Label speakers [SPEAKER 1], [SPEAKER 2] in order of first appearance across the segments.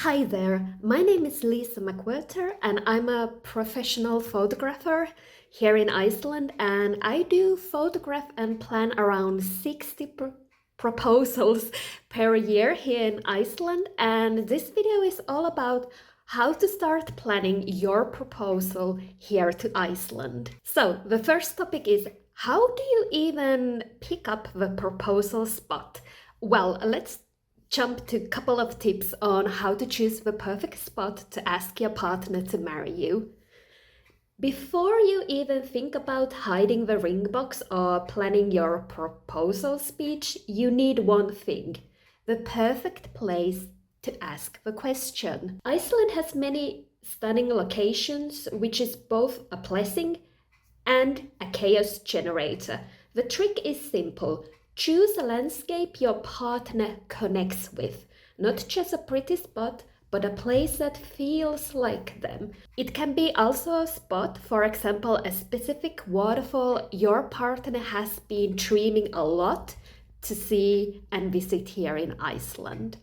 [SPEAKER 1] Hi there, my name is Lisa McWhirter and I'm a professional photographer here in Iceland, and I do photograph and plan around 60 proposals per year here in Iceland, and this video is all about how to start planning your proposal here to Iceland. So the first topic is, how do you even pick up the proposal spot? Well, let's jump to a couple of tips on how to choose the perfect spot to ask your partner to marry you. Before you even think about hiding the ring box or planning your proposal speech, you need one thing: the perfect place to ask the question. Iceland has many stunning locations, which is both a blessing and a chaos generator. The trick is simple. Choose a landscape your partner connects with, not just a pretty spot, but a place that feels like them. It can be also a spot, for example, a specific waterfall your partner has been dreaming a lot to see and visit here in Iceland.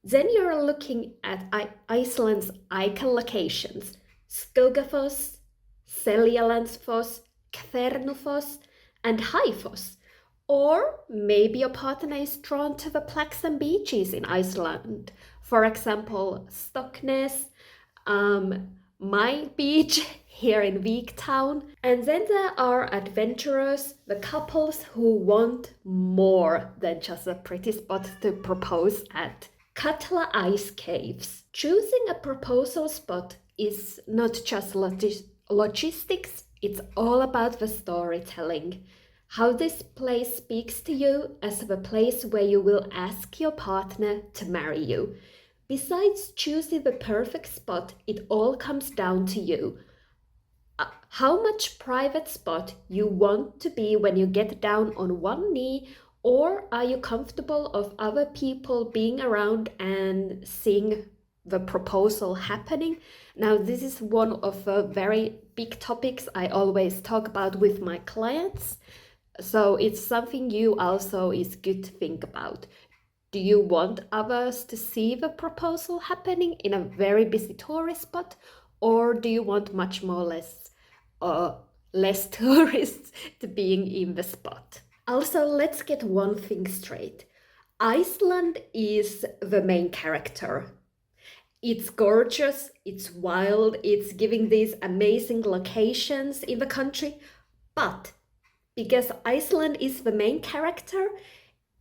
[SPEAKER 1] Then you're looking at Iceland's icon locations: Skogafoss, Seljalandsfoss, Kvernufoss, and Hæfoss. Or maybe your partner is drawn to the plaques and beaches in Iceland. For example, Stocknes, my beach here in Víktown. And then there are adventurers, the couples who want more than just a pretty spot to propose at. Katla Ice Caves. Choosing a proposal spot is not just logistics, it's all about the storytelling. How this place speaks to you as the place where you will ask your partner to marry you. Besides choosing the perfect spot, it all comes down to you. How much private spot you want to be when you get down on one knee, or are you comfortable of other people being around and seeing the proposal happening? Now, this is one of the very big topics I always talk about with my clients. So it's something you also is good to think about. Do you want others to see the proposal happening in a very busy tourist spot, or do you want much more less tourists to being in the spot? Also, let's get one thing straight. Iceland is the main character. It's gorgeous, it's wild, it's giving these amazing locations in the country, but because Iceland is the main character,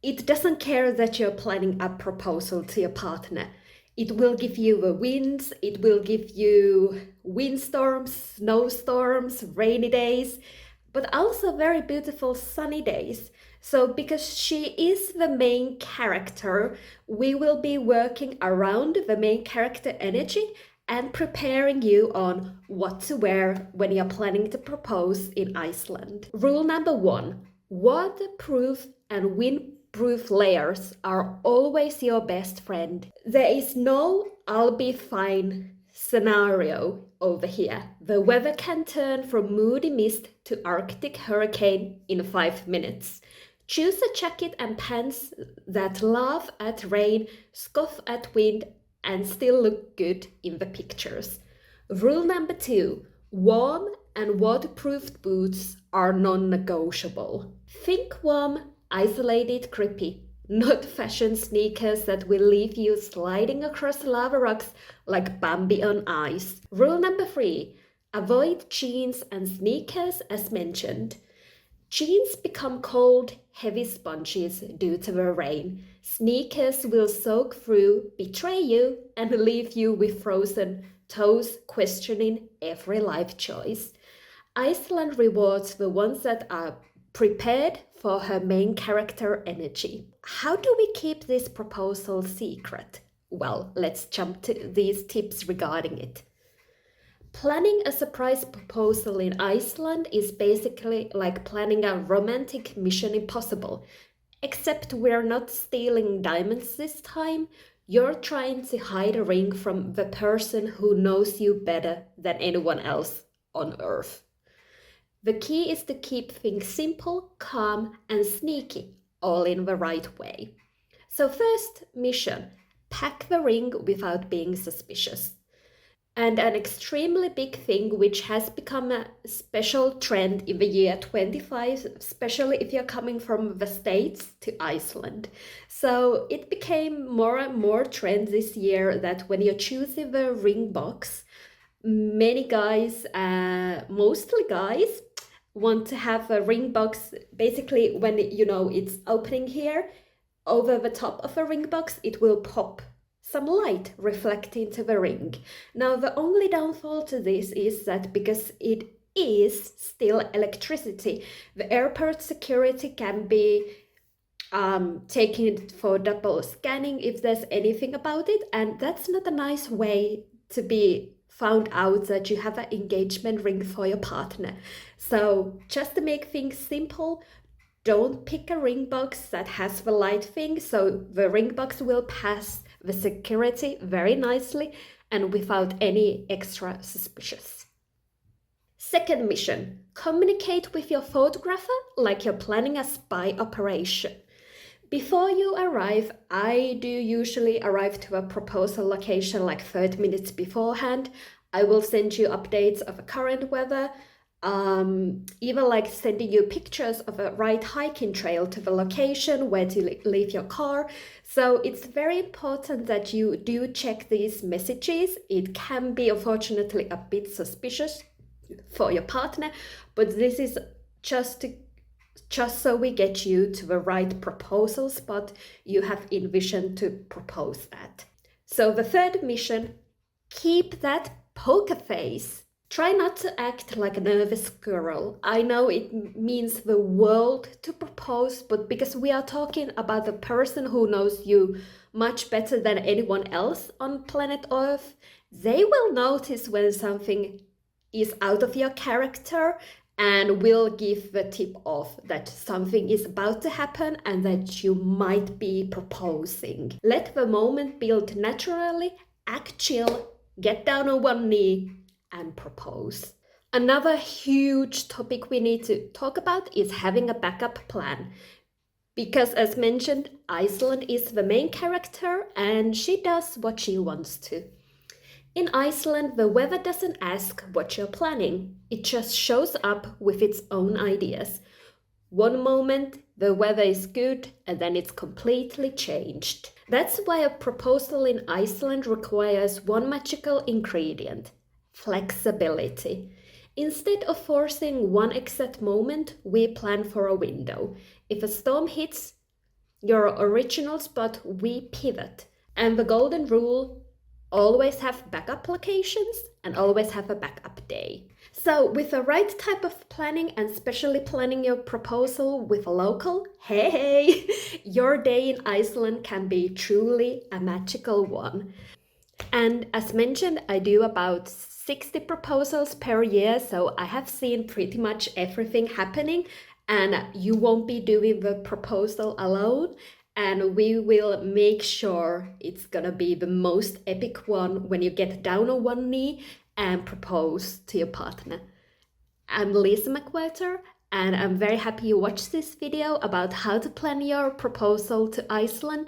[SPEAKER 1] it doesn't care that you're planning a proposal to your partner. It will give you the winds, it will give you windstorms, snowstorms, rainy days, but also very beautiful sunny days. So because she is the main character, we will be working around the main character energy and preparing you on what to wear when you're planning to propose in Iceland. Rule number 1, waterproof and windproof layers are always your best friend. There is no "I'll be fine" scenario over here. The weather can turn from moody mist to Arctic hurricane in 5 minutes. Choose a jacket and pants that laugh at rain, scoff at wind, and still look good in the pictures. Rule number 2, warm and waterproof boots are non-negotiable. Think warm, isolated, grippy, not fashion sneakers that will leave you sliding across lava rocks like Bambi on ice. Rule number 3, avoid jeans and sneakers as mentioned. Jeans become cold, heavy sponges due to the rain. Sneakers will soak through, betray you, and leave you with frozen toes, questioning every life choice. Iceland rewards the ones that are prepared for her main character energy. How do we keep this proposal secret? Well, let's jump to these tips regarding it. Planning a surprise proposal in Iceland is basically like planning a romantic Mission Impossible, except we're not stealing diamonds this time. You're trying to hide a ring from the person who knows you better than anyone else on earth. The key is to keep things simple, calm, and sneaky, all in the right way. So first mission, pack the ring without being suspicious. And an extremely big thing which has become a special trend in the year 25, especially if you're coming from the States to Iceland. So it became more and more trend this year that when you're choosing the ring box, many guys, mostly guys, want to have a ring box. Basically, when it's opening here, over the top of a ring box, it will pop some light reflecting to the ring. Now, the only downfall to this is that because it is still electricity, the airport security can be taking it for double scanning if there's anything about it, and that's not a nice way to be found out that you have an engagement ring for your partner. So just to make things simple, don't pick a ring box that has the light thing, so the ring box will pass the security very nicely and without any extra suspicious. Second mission, communicate with your photographer like you're planning a spy operation. Before you arrive, I do usually arrive to a proposal location like 30 minutes beforehand. I will send you updates of the current weather, even like sending you pictures of a right hiking trail to the location where to leave your car. So it's very important that you do check these messages. It can be unfortunately a bit suspicious for your partner, but this is just so we get you to the right proposal spot you have envisioned to propose at. So the third mission, keep that poker face. Try not to act like a nervous girl. I know it means the world to propose, but because we are talking about the person who knows you much better than anyone else on planet Earth, they will notice when something is out of your character and will give the tip off that something is about to happen and that you might be proposing. Let the moment build naturally, act chill, get down on one knee, and propose. Another huge topic we need to talk about is having a backup plan. Because as mentioned, Iceland is the main character and she does what she wants to. In Iceland, the weather doesn't ask what you're planning. It just shows up with its own ideas. One moment, the weather is good, and then it's completely changed. That's why a proposal in Iceland requires one magical ingredient: flexibility. Instead of forcing one exact moment, we plan for a window. If a storm hits your original spot, we pivot. And the golden rule: always have backup locations and always have a backup day. So with the right type of planning, and especially planning your proposal with a local, hey, your day in Iceland can be truly a magical one. And as mentioned, I do about 60 proposals per year, so I have seen pretty much everything happening, and you won't be doing the proposal alone. And we will make sure it's gonna be the most epic one when you get down on one knee and propose to your partner. I'm Lisa McWhirter, and I'm very happy you watched this video about how to plan your proposal to Iceland.